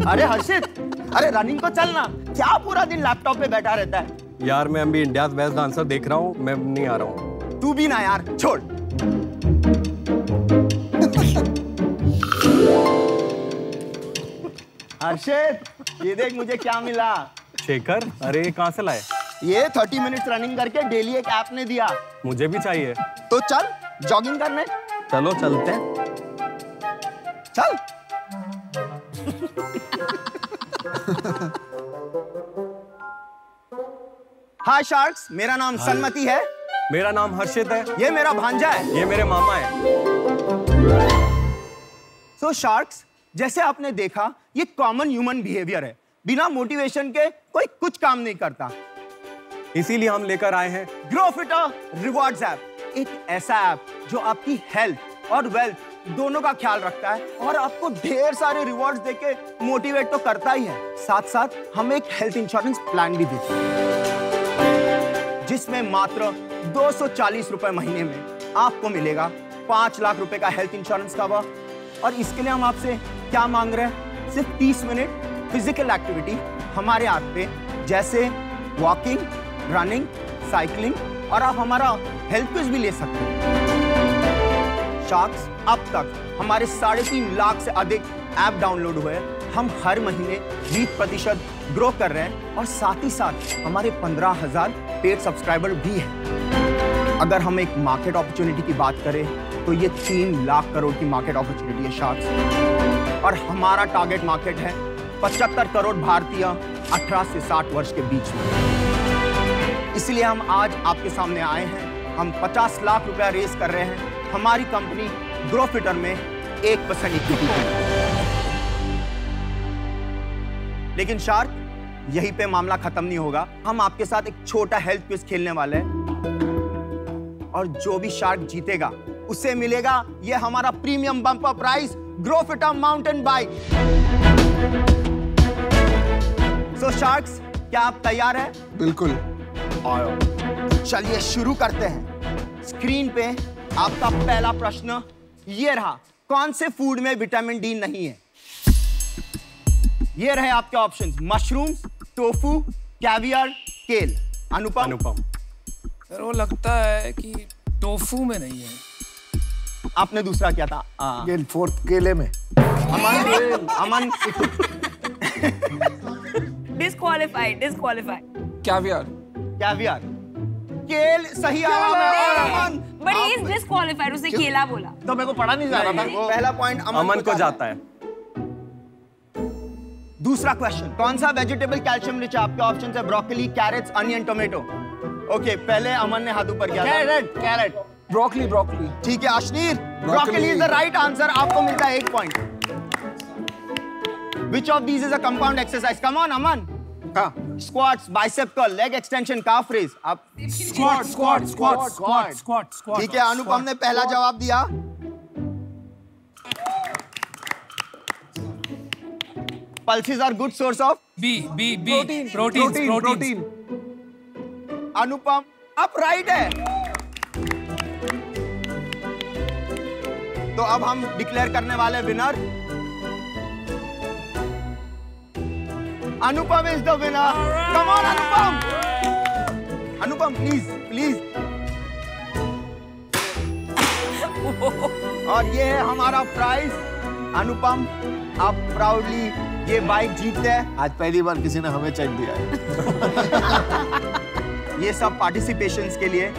अरे हर्षित, अरे रनिंग को चलना, क्या पूरा दिन लैपटॉप पे बैठा रहता है? यार मैं अभी इंडियाज बेस्ट डांसर देख रहा हूँ, मैं नहीं आ रहा हूँ। तू भी ना यार, छोड़। हर्षित, ये देख मुझे क्या मिला। शेखर, अरे ये कहाँ से लाए? ये 30 मिनट्स रनिंग करके डेली एक ऐप ने दिया। मुझे भी चाहिए। तो चल जॉगिंग करने। चलो चलते हैं। चल। हाय शार्क्स, मेरा नाम सन्मति है। मेरा नाम हर्षित है। ये मेरा भांजा है। ये मेरे मामा है। सो शार्क्स, जैसे आपने देखा, ये कॉमन ह्यूमन बिहेवियर है। बिना मोटिवेशन के कोई कुछ काम नहीं करता। इसीलिए हम लेकर आए हैं ग्रोफिटर रिवॉर्ड्स ऐप, एक ऐसा ऐप जो आपकी हेल्थ और वेल्थ दोनों का ख्याल रखता है और आपको ढेर सारे रिवॉर्ड्स देके मोटिवेट तो करता ही है। साथ साथ हम एक हेल्थ इंश्योरेंस प्लान भी देते हैं, जिसमें मात्र 240 रुपए महीने में आपको मिलेगा 5 लाख रुपए का हेल्थ इंश्योरेंस कवर। और इसके लिए हम आपसे क्या मांग रहे हैं? सिर्फ 30 मिनट फिजिकल एक्टिविटी हमारे ऐप पे, जैसे वॉकिंग, रनिंग, साइकिलिंग, और आप हमारा हेल्थ क्विज भी ले सकते हैं। शार्क्स, अब तक हमारे 3.5 लाख से अधिक ऐप डाउनलोड हुए। हम हर महीने 20% ग्रो कर रहे हैं और साथ ही साथ हमारे 15,000 पेड सब्सक्राइबर भी हैं। अगर हम एक मार्केट अपॉर्चुनिटी की बात करें तो ये 3 लाख करोड़ की मार्केट अपॉर्चुनिटी है शार्क्स, और हमारा टारगेट मार्केट है 75 करोड़ भारतीय 18 से 60 वर्ष के बीच में। इसलिए हम आज आपके सामने आए हैं। हम 50 लाख रुपया रेस कर रहे हैं हमारी कंपनी ग्रोफिटर में 1% इक्विटी पे। लेकिन शार्क, यहीं पे मामला खत्म नहीं होगा। हम आपके साथ एक छोटा हेल्थ क्विज खेलने वाले हैं, और जो भी शार्क जीतेगा उसे मिलेगा ये हमारा premium bumper prize, Grofitter mountain bike. So sharks, क्या आप तैयार हैं? बिल्कुल। चलिए शुरू करते हैं। स्क्रीन पे आपका पहला प्रश्न ये रहा, कौन से फूड में विटामिन डी नहीं है? ये रहे आपके ऑप्शंस, मशरूम्स, टोफू, कैवियर, केल। अनुपम? सर वो लगता है कि टोफू में नहीं है। आपने दूसरा क्या था? फोर्थ केले में। अमन डिस्क्वालिफाइड। कैवियर। केल सही आवाज है। और अमन, बट ही इज डिस्क्वालिफाइड, उसने केला बोला। तो मेरे को पढ़ा नहीं जा रहा था। पहला पॉइंट अमन को जाता है। दूसरा क्वेश्चन, कौन सा वेजिटेबल कैल्शियम रिच है? आपके ऑप्शन है broccoli, carrots, onion, tomato. Okay, पहले अमन ने हाथ ऊपर किया। कैरेट। ब्रोकली। ठीक है Ashneer, broccoli is the right answer. आपको मिलता है 1 point. Which of these is a compound exercise? Come on, Aman. Squats, bicep curl, leg extension, calf raise. आप स्क्वाट। ठीक है, अनुपम ने पहला जवाब दिया। Pulses are good source of protein. Anupam अब राइट है। तो अब हम डिक्लेयर करने वाले winner. Anupam is the winner. Come on Anupam. Anupam please. और ये है हमारा प्राइज। अनुपम, आप प्राउडली ये बाइक जीतते हैं। आज पहली बार किसी ने हमें चेक दिया है। ये सब पार्टिसिपेशंस के लिए।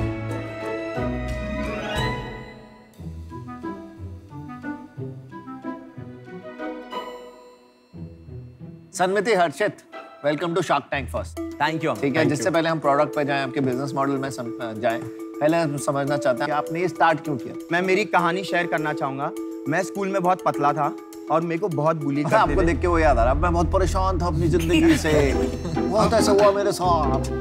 Sanmati, Harshit, welcome to Shark Tank first. Thank you. ठीक है, जिससे पहले हम प्रोडक्ट पे जाएं, आपके बिजनेस मॉडल में जाएं, पहले हम समझना चाहते हैं कि आपने ये स्टार्ट क्यों किया। मैं मेरी कहानी शेयर करना चाहूंगा। मैं स्कूल में बहुत पतला था और मेरे को बहुत बुली करते थे। आपको देख के वो याद आ रहा है, मैं बहुत परेशान था अपनी जिंदगी से, बहुत ऐसा हुआ मेरे साथ।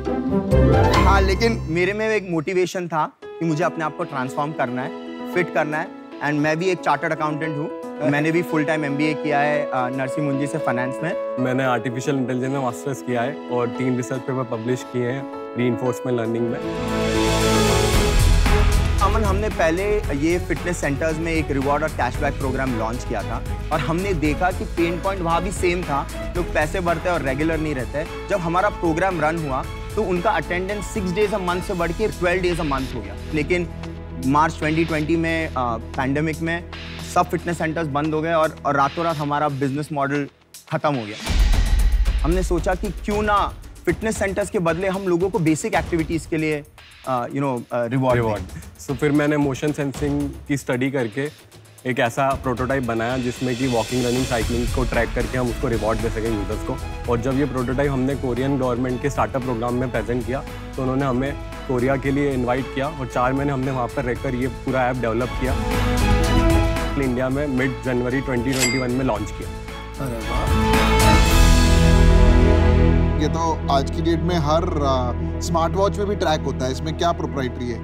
हाँ, लेकिन मेरे में एक मोटिवेशन था कि मुझे अपने आप को ट्रांसफॉर्म करना है, फिट करना है। एंड मैं भी एक चार्टर्ड अकाउंटेंट हूँ। मैंने भी फुल टाइम MBA किया है नरसिंह मुंजी से फाइनेंस में। मैंने आर्टिफिशियल इंटेलिजेंस में मास्टर्स किया है और 3 रिसर्च पेपर पब्लिश किए हैं रीइंफोर्समेंट लर्निंग में। अमन, हमने पहले ये फिटनेस सेंटर्स में एक रिवॉर्ड और कैशबैक प्रोग्राम लॉन्च किया था और हमने देखा कि पेन पॉइंट वहाँ भी सेम था, लोग पैसे भरते हैं और रेगुलर नहीं रहते। जब हमारा प्रोग्राम रन हुआ तो उनका अटेंडेंस 6 डेज अ मंथ से बढ़ के 12 डेज अ मंथ हो गया। लेकिन मार्च 2020 में पैंडेमिक में सब फिटनेस सेंटर्स बंद हो गए और रातों रात हमारा बिजनेस मॉडल खत्म हो गया। हमने सोचा कि क्यों ना फिटनेस सेंटर्स के बदले हम लोगों को बेसिक एक्टिविटीज़ के लिए रिवॉर्ड। सो फिर मैंने मोशन सेंसिंग की स्टडी करके एक ऐसा प्रोटोटाइप बनाया जिसमें कि वॉकिंग, रनिंग, साइकिलिंग को ट्रैक करके हम उसको रिवॉर्ड दे सकें यूजर्स को। और जब ये प्रोटोटाइप हमने कोरियन गवर्नमेंट के स्टार्टअप प्रोग्राम में प्रेजेंट किया तो उन्होंने हमें कोरिया के लिए इन्वाइट किया और 4 महीने हमने वहाँ पर रहकर ये पूरा ऐप डेवलप किया। इंडिया में मिड जनवरी 2021 में लॉन्च किया। अरे वाह, ये तो आज की डेट में हर स्मार्ट वॉच में भी ट्रैक होता है, इसमें क्या प्रोप्राइटरी है?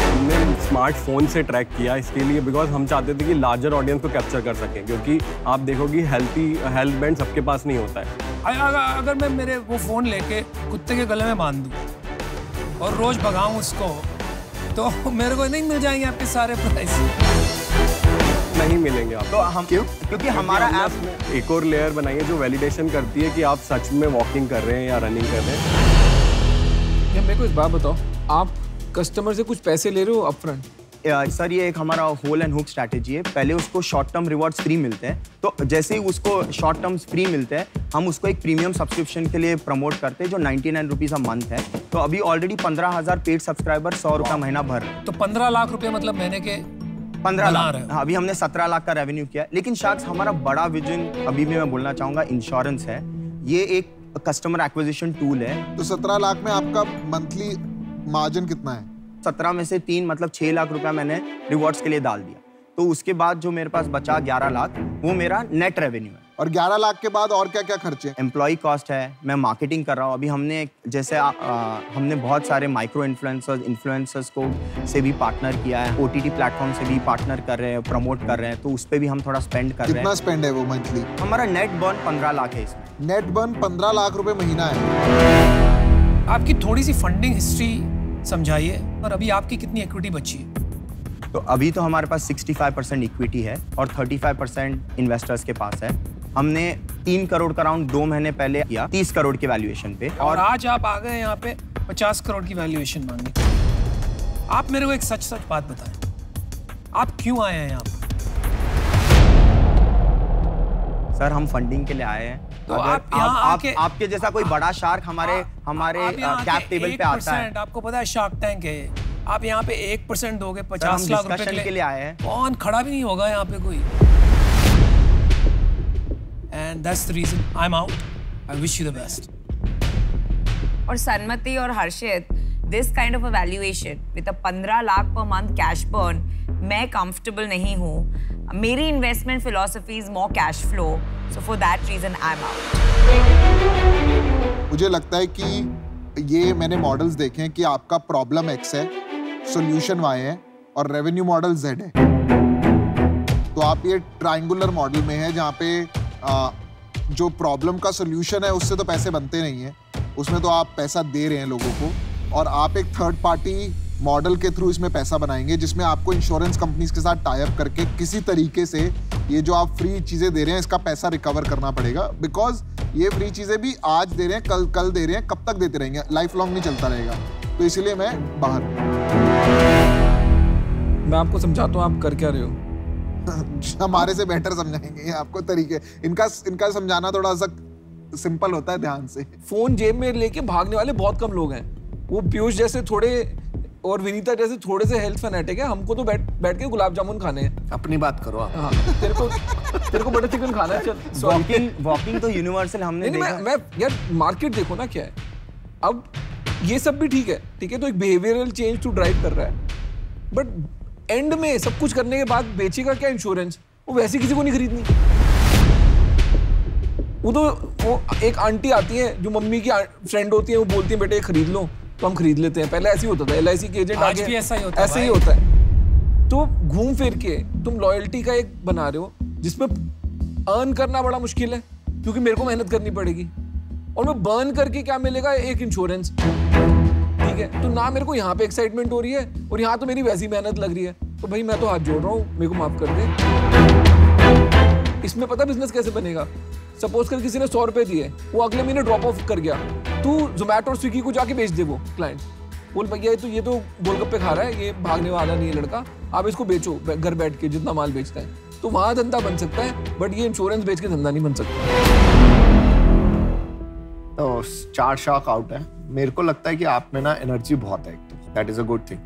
हमने स्मार्टफोन से ट्रैक किया इसके लिए बिकॉज हम चाहते थे कि लार्जर ऑडियंस को कैप्चर कर सकें, क्योंकि आप देखोगे हेल्थ बैंड सबके पास नहीं होता है। अगर मैं मेरे वो फोन लेके कुत्ते के गले में बांध दूं और रोज भगाऊं उसको तो मेरे को नहीं मिल जाएंगे आपके सारे प्राइस? नहीं मिलेंगे आप। तो हम क्योंकि हमारा ऐप एक और लेयर बनाई है जो वैलिडेशन करती है कि आप सच में वॉकिंग कर रहे हैं या रनिंग कर रहे हैं। मेरे को इस बात बताओ, आप कस्टमर से कुछ पैसे ले रहे हो अपफ्रंट? सर ये एक हमारा होल एंड हुक स्ट्रैटेजी है। पहले उसको शॉर्ट टर्म रिवॉर्ड्स फ्री मिलते हैं, तो जैसे ही उसको शॉर्ट टर्म्स फ्री मिलते हैं हम उसको एक प्रीमियम सब्सक्रिप्शन के लिए प्रमोट करते हैं जो 99 रुपीज़ अ मंथ है। तो अभी ऑलरेडी 15,000 पेड सब्सक्राइबर 100 रुपये महीना भर रहे हैं। तो 15 लाख रुपए मतलब महीने के 15 लाख। हाँ, अभी हमने 17 लाख का रेवेन्यू किया। लेकिन शाक्स, हमारा बड़ा विजन अभी भी मैं बोलना चाहूँगा इंश्योरेंस है। ये एक कस्टमर एक्विजिशन टूल है। तो 17 लाख में आपका मंथली मार्जिन कितना है? 17 में से 3 मतलब 6 लाख रुपया मैंने रिवॉर्ड्स के लिए डाल दिया। तो उसके बाद जो मेरे पास बचा 11 लाख, वो मेरा नेट रेवेन्यू है। और 11 लाख के बाद और क्या क्या खर्चे? एम्प्लॉय कॉस्ट है, मैं मार्केटिंग कर रहा हूँ। अभी हमने जैसे हमने बहुत सारे माइक्रो इन्फ्लुएंसर्स को से भी पार्टनर किया है, OTT प्लेटफॉर्म से भी पार्टनर कर रहे हैं, प्रमोट कर रहे हैं, तो उस पर भी हम थोड़ा स्पेंड कर रहे हैं। कितना स्पेंड है वो मंथली? हमारा नेट बर्न 15 लाख है इसमें। नेट बर्न 15 लाख रुपए महीना है। आपकी थोड़ी सी फंडिंग हिस्ट्री समझाइए और अभी आपकी कितनी इक्विटी बची है? तो अभी तो हमारे पास 65% इक्विटी है और 35% इन्वेस्टर्स के पास है। हमने 3 करोड़ का राउंड 2 महीने पहले किया 30 करोड़ के वैल्यूएशन पे, और आज आप आ गए यहाँ पे 50 करोड़ की वैल्यूएशन मांगने। आप मेरे को एक सच बात बताएं, आप क्यों आए हैं यहाँ पर? सर हम फंडिंग के लिए आए हैं। तो अगर आपके जैसा कोई बड़ा शार्क हमारे कैप टेबल पे आता है। आपको पता है शार्क टैंक है, आप यहाँ पे 1% दोगे 50 लाख रुपए के लिए आए हैं। कौन खड़ा भी नहीं होगा यहाँ पे कोई। And that's the reason I'm out. I wish you the best. और सन्मति और हर्षित, this kind of a valuation with a 15 lakh per month cash burn, मैं comfortable नहीं हूँ। मेरी investment philosophy is more cash flow, so for that reason I'm out. मुझे लगता है कि ये मैंने मॉडल्स देखे हैं कि आपका प्रॉब्लम X है, सॉल्यूशन Y है और रेवेन्यू मॉडल Z है। तो आप ये ट्रायंगुलर मॉडल में है जहाँ पे जो प्रॉब्लम का सॉल्यूशन है उससे तो पैसे बनते नहीं है, उसमें तो आप पैसा दे रहे हैं लोगों को, और आप एक थर्ड पार्टी मॉडल के थ्रू इसमें पैसा बनाएंगे जिसमें आपको इंश्योरेंस कंपनीज के साथ टाई अप करके किसी तरीके से ये जो आप फ्री चीज़ें दे रहे हैं इसका पैसा रिकवर करना पड़ेगा। बिकॉज ये फ्री चीज़ें भी आज दे रहे हैं, कल दे रहे हैं, कब तक देते रहेंगे? लाइफ लॉन्ग नहीं चलता रहेगा। तो इसलिए मैं बाहर मैं आपको समझाता हूँ आप कर क्या रहे हो। हमारे से बेटर समझाएंगे आपको तरीके। इनका समझाना थोड़ा सा सिंपल होता है ध्यान से। फोन जेब में लेके भागने वाले बहुत कम लोग हैं। वो पीयूष जैसे थोड़े और विनीता जैसे थोड़े से हेल्थ फैनेटिक है। हमको तो बैठ के गुलाब जामुन खाने हैं। अपनी बात करो आप। हाँ, तेरे को बटर चिकन खाना है। चल वॉकिंग तो यूनिवर्सल हमने देखा। मैं यार मार्केट देखो ना क्या है। अब ये सब भी ठीक है तो एक बिहेवियरल चेंज टू ड्राइव कर रहा है, बट एंड में सब कुछ करने के बाद बेचेगा क्या इंश्योरेंस? वो वैसे किसी को नहीं खरीदनी। वो एक आंटी आती है जो मम्मी की फ्रेंड होती है, वो बोलती है बेटे खरीद लो, तो हम खरीद लेते हैं। पहले ऐसे ही होता था, LIC के एजेंट आज भी ऐसा ही होता है। ऐसे ही होता है। तो घूम फिर के तुम लॉयल्टी का एक बना रहे हो जिसमें अर्न करना बड़ा मुश्किल है क्योंकि मेरे को मेहनत करनी पड़ेगी, और मैं बर्न करके क्या मिलेगा? एक इंश्योरेंस। ठीक है, तो ना मेरे को यहाँ पे एक्साइटमेंट हो रही है और यहाँ तो मेरी वैसी मेहनत लग रही है, तो भाई मैं तो हाथ जोड़ रहा हूँ, मेरे को माफ कर दे। इसमें पता बिजनेस कैसे बनेगा? सपोज कर किसी ने 100 रुपए दिए, वो अगले महीने ड्रॉप ऑफ कर गया, तू जोमेटो और स्विगी को जाके बेच दे, वो क्लाइंट बोल भैया ये तो गोलगप्पे खा रहा है, ये भागने वाला नहीं है लड़का, आप इसको बेचो घर बैठ के जितना माल बेचता है, तो वहां धंधा बन सकता है, बट ये इंश्योरेंस बेच के धंधा नहीं बन सकता। तो 4 शॉक आउट है। मेरे को लगता है कि आप में ना एनर्जी बहुत है, that is a good thing,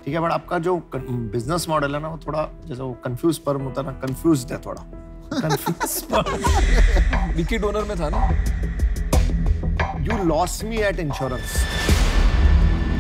ठीक है, बट आपका जो बिजनेस मॉडल है ना वो थोड़ा जैसे वो कंफ्यूज स्पर्म होता है ना, कंफ्यूज्ड है थोड़ा। विकी डोनर में था ना। You lost me at insurance.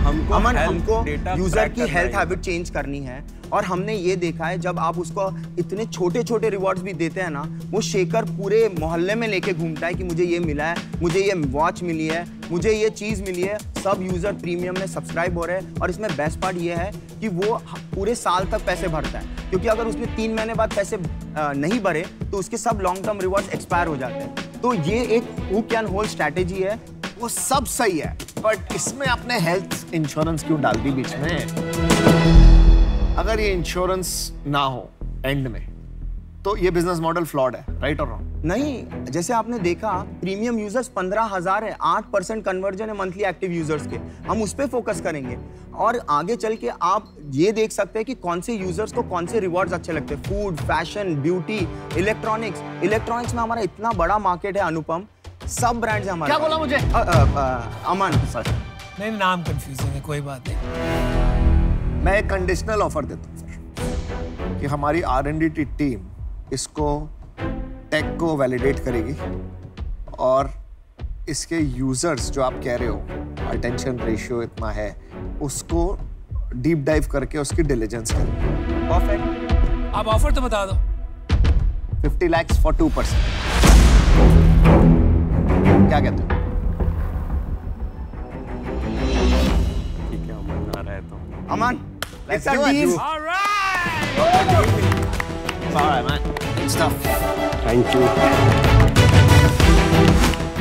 हमको यूजर की हेल्थ हैबिट चेंज करनी है, और हमने ये देखा है जब आप उसको इतने छोटे छोटे रिवॉर्ड्स भी देते हैं ना, वो शेखर पूरे मोहल्ले में लेके घूमता है कि मुझे ये मिला है, मुझे ये वॉच मिली है, मुझे ये चीज मिली है। सब यूजर प्रीमियम में सब्सक्राइब हो रहे हैं, और इसमें बेस्ट पार्ट ये है कि वो पूरे साल तक पैसे भरता है, क्योंकि अगर उसने 3 महीने बाद पैसे नहीं भरे तो उसके सब लॉन्ग टर्म रिवॉर्ड्स एक्सपायर हो जाते हैं। तो ये एक हु कैन होल्ड स्ट्रैटेजी है। वो सब सही है, बट इसमें आपने हेल्थ इंश्योरेंस क्यों डाल दी बीच में? अगर ये इंश्योरेंस ना हो एंड में, तो ये बिजनेस मॉडल फ्लॉड है, राइट और रॉन्ग? नहीं, जैसे आपने देखा प्रीमियम यूजर्स 15,000 है, 8% कन्वर्जन है मंथली एक्टिव यूजर्स के, हम उस पे फोकस करेंगे। और आगे चल के आप ये देख सकते हैं कि कौन से यूजर्स को कौन से रिवॉर्ड्स अच्छे लगते हैं। फूड, फैशन, ब्यूटी, इलेक्ट्रॉनिक्स में हमारा इतना बड़ा मार्केट है अनुपम, सब ब्रांड्स हैं हमारे। क्या बोला मुझे? अमन सर। नहीं, नाम कंफ्यूजिंग है, कोई बात नहीं। मैं एक कंडीशनल ऑफर देता हूँ सर, कि हमारी R&D टीम इसको टेक को वैलिडेट करेगी, और इसके यूजर्स जो आप कह रहे हो अटेंशन रेशियो इतना है, उसको डीप डाइव करके उसकी डिलीजेंस करेगी। परफेक्ट। आप ऑफर तो बता दो। 50 lakhs for 2%। क्या कहते हो? ठीक है, अमन आ रहा है तो अमन, Let's it's a do it. deal. All right. All right, man. Good stuff. Thank you.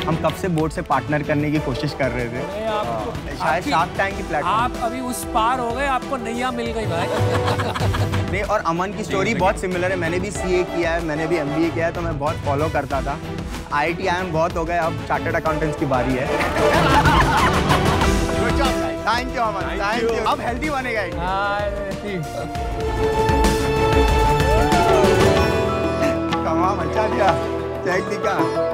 हम कब से बोर्ड से पार्टनर करने की कोशिश कर रहे थे, नहीं, आपको शायद शार्क टैंक की प्लेटफॉर्म। आप अभी उस पार हो गए, आपको नैया मिल गई भाई। नहीं, और अमन की स्टोरी बहुत सिमिलर है। मैंने भी CA किया है, मैंने भी MBA किया है, तो मैं बहुत फॉलो करता था। IIT IIM बहुत हो गए, अब चार्टर्ड अकाउंटेंट्स की बारी है। Thank you Aman, thank you. अब हेल्दी बनेगा। कमाल, अच्छा किया, टेक्निका।